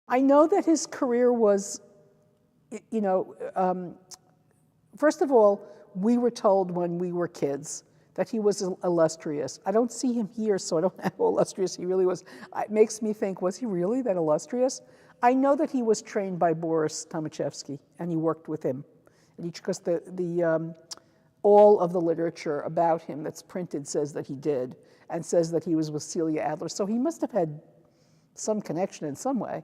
I know that his career was, you know, first of all, we were told when we were kids that he was illustrious. I don't see him here, so I don't know how illustrious he really was. It makes me think, was he really that illustrious? I know that he was trained by Boris Tomaszewski, and he worked with him. Because all of the literature about him that's printed says that he did, and says that he was with Celia Adler. So he must have had some connection in some way.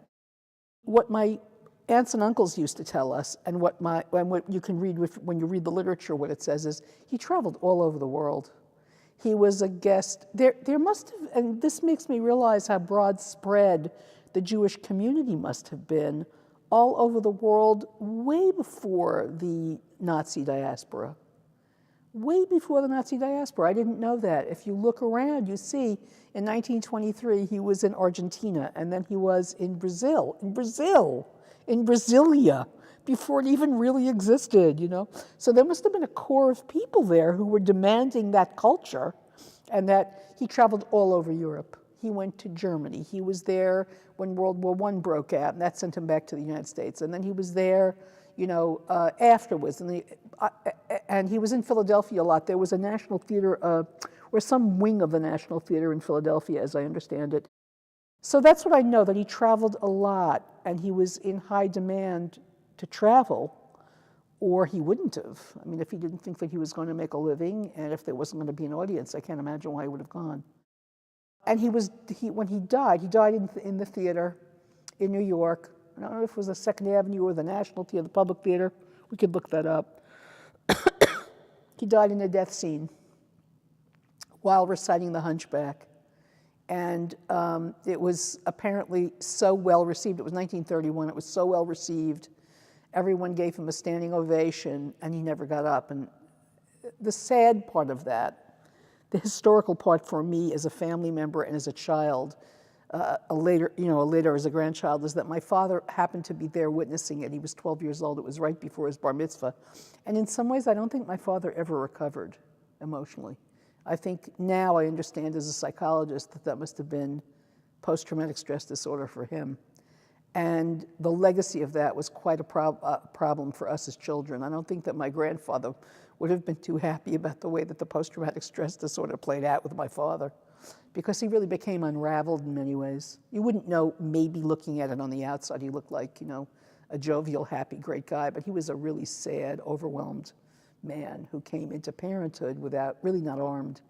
What my aunts and uncles used to tell us, and what you can read when you read the literature, what it says is he traveled all over the world. He was a guest. There must have, and this makes me realize how broad spread the Jewish community must have been all over the world way before the Nazi diaspora. Way before the Nazi diaspora. I didn't know that. If you look around, you see in 1923 he was in Argentina, and then he was in Brazil, in Brasilia, before it even really existed, you know? So there must have been a core of people there who were demanding that culture, and that he traveled all over Europe. He went to Germany. He was there when World War I broke out, and that sent him back to the United States. And then he was there, you know, afterwards. And he was in Philadelphia a lot. There was a National Theater, or some wing of the National Theater in Philadelphia, as I understand it. So that's what I know, that he traveled a lot, and he was in high demand to travel, or he wouldn't have. I mean, if he didn't think that he was going to make a living, and if there wasn't going to be an audience, I can't imagine why he would have gone. And when he died in the theater in New York. I don't know if it was the Second Avenue or the National Theater, the Public Theater. We could look that up. He died in a death scene while reciting The Hunchback. And it was apparently so well received. It was 1931. It was so well received. Everyone gave him a standing ovation, and he never got up. And the sad part of that, the historical part for me as a family member and as a child, later as a grandchild, is that my father happened to be there witnessing it. He was 12 years old. It was right before his bar mitzvah. And in some ways, I don't think my father ever recovered emotionally. I think now I understand as a psychologist that that must have been post-traumatic stress disorder for him. And the legacy of that was quite a problem for us as children. I don't think that my grandfather would have been too happy about the way that the post-traumatic stress disorder played out with my father, because he really became unraveled in many ways. You wouldn't know, maybe looking at it on the outside, he looked like, you know, a jovial, happy, great guy, but he was a really sad, overwhelmed man who came into parenthood really not armed.